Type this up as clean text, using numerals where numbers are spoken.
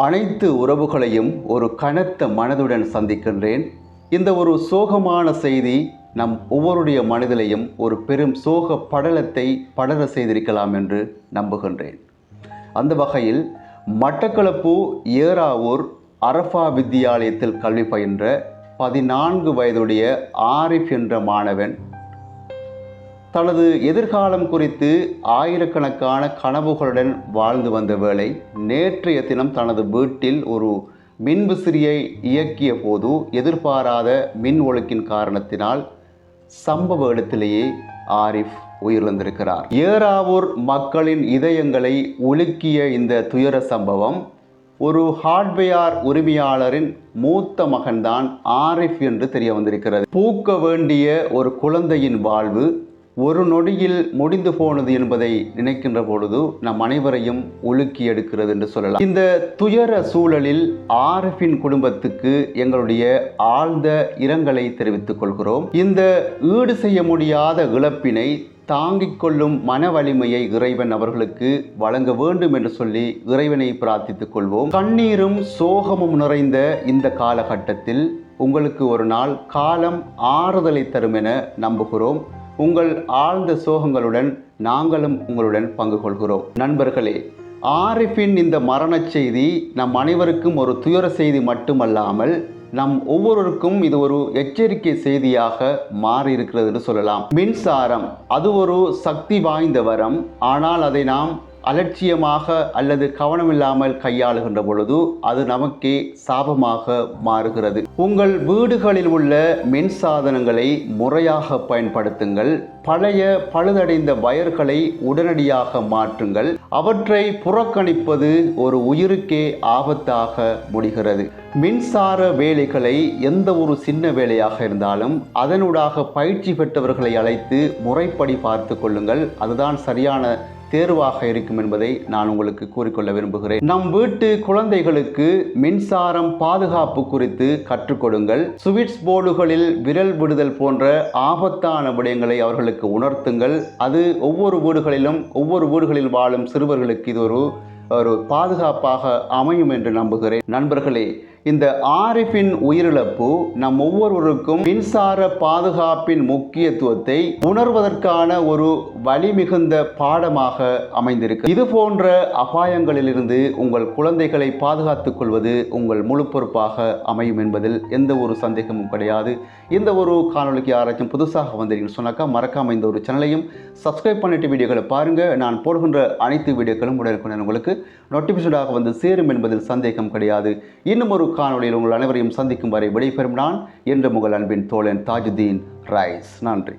அனைத்து உறவுகளையும் ஒரு கனத்த மனதுடன் சந்திக்கின்றேன். இந்த ஒரு சோகமான செய்தி நம் ஒவ்வொருடைய மனதிலையும் ஒரு பெரும் சோக படலத்தை படர செய்திருக்கலாம் என்று நம்புகின்றேன். அந்த வகையில் மட்டக்களப்பு ஏறாவூர் அரஃபா வித்தியாலயத்தில் கல்வி பயின்ற 14 வயதுடைய ஆரிஃப் என்ற மாணவன் தனது எதிர்காலம் குறித்து ஆயிரக்கணக்கான கனவுகளுடன் வாழ்ந்து வந்த வேளை நேற்றைய தினம் தனது வீட்டில் ஒரு மின்விசிறியை இயக்கிய போது எதிர்பாராத மின் ஒழுக்கின் காரணத்தினால் சம்பவ இடத்திலேயே ஆரிஃப் உயிரிழந்திருக்கிறார். ஏறாவூர் மக்களின் இதயங்களை உலுக்கிய இந்த துயர சம்பவம் ஒரு ஹார்ட்வேர் உரிமையாளரின் மூத்த மகன்தான் ஆரிஃப் என்று தெரிய வந்திருக்கிறது. பூக்க வேண்டிய ஒரு குழந்தையின் வாழ்வு ஒரு நொடியில் முடிந்து போனது என்பதை நினைக்கின்ற பொழுது நம் அனைவரையும் உலுக்கி எடுக்கிறது என்று சொல்லலாம். இந்த துயர சூழலில் ஆரிஃபின் குடும்பத்துக்கு எங்களுடைய ஆழ்ந்த இரங்கலை தெரிவித்துக் கொள்கிறோம். இந்த ஈடு செய்ய முடியாத இழப்பினை தாங்கிக் கொள்ளும் மன வலிமையை இறைவன் அவர்களுக்கு வழங்க வேண்டும் என்று சொல்லி இறைவனை பிரார்த்தித்துக் கொள்வோம். கண்ணீரும் சோகமும் நிறைந்த இந்த காலகட்டத்தில் உங்களுக்கு ஒரு நாள் காலம் ஆறுதலை தரும் என நம்புகிறோம். உங்கள் ஆழ்ந்த சோகங்களுடன் நாங்களும் உங்களுடன் பங்கு கொள்கிறோம். நண்பர்களே, ஆரிஃபின் இந்த மரண செய்தி நம் அனைவருக்கும் ஒரு துயர செய்தி மட்டுமல்லாமல் நம் ஒவ்வொருவருக்கும் இது ஒரு எச்சரிக்கை செய்தியாக மாறி இருக்கிறது என்று சொல்லலாம். மின்சாரம் அது ஒரு சக்தி வாய்ந்த வரம். ஆனால் அதை நாம் அலட்சியமாக அல்லது கவனமில்லாமல் கையாளுகின்ற பொழுது அது நமக்கே சாபமாக மாறுகிறது. உங்கள் வீடுகளில் உள்ள மின்சாதனங்களை முறையாக பயன்படுத்துங்கள். பழைய பழுதடைந்த வயர்களை உடனடியாக மாற்றுங்கள். அவற்றை புறக்கணிப்பது ஒரு உயிருக்கே ஆபத்தாக முடிகிறது. மின்சார வேலைகளை எந்த ஒரு சின்ன வேலையாக இருந்தாலும் அதனூடாக பயிற்சி பெற்றவர்களை அழைத்து முறைப்படி பார்த்து கொள்ளுங்கள். அதுதான் சரியான தேர்வாக இருக்கும் என்பதை நான் உங்களுக்கு கூறிக்கொள்ள விரும்புகிறேன். நம் வீட்டு குழந்தைகளுக்கு மின்சாரம் பாதுகாப்பு குறித்து கற்றுக் கொடுங்கள். சுவிட்ச் போர்டுகளில் விரல் விடுதல் போன்ற ஆபத்தான விடயங்களை அவர்களுக்கு உணர்த்துங்கள். அது ஒவ்வொரு வீடுகளில் வாழும் சிறுவர்களுக்கு இது ஒரு பாதுகாப்பாக அமையும் என்று நம்புகிறேன். நண்பர்களே, இந்த ஆரிஃபின் உயிரிழப்பு நம் ஒவ்வொருவருக்கும் மின்சார பாதுகாப்பின் முக்கியத்துவத்தை உணர்வதற்கான ஒரு வலிமிகுந்த பாடமாக அமைந்திருக்கு. இது போன்ற அபாயங்களிலிருந்து உங்கள் குழந்தைகளை பாதுகாத்துக் கொள்வது உங்கள் முழு பொறுப்பாக அமையும் என்பதில் எந்த ஒரு சந்தேகமும் கிடையாது. இந்த ஒரு காணொலிக்கு யாராச்சும் புதுசாக வந்தீங்கன்னு சொன்னாக்கா மறக்காம இந்த ஒரு சேனலையும் சப்ஸ்கிரைப் பண்ணிட்டு வீடியோக்களை பாருங்க. நான் போடுகின்ற அனைத்து வீடியோக்களும் உடனுக்குடன் உங்களுக்கு நோட்டிபிகேஷனாக வந்து சேரும் என்பதில் சந்தேகம் கிடையாது. இன்னும் ஒரு காணொலியில் உங்கள் அனைவரையும் சந்திக்கும் வரை விடைபெறும் நான் என்று உங்கள் அன்பின் தோழன் தாஜுதீன் ரைஸ். நன்றி.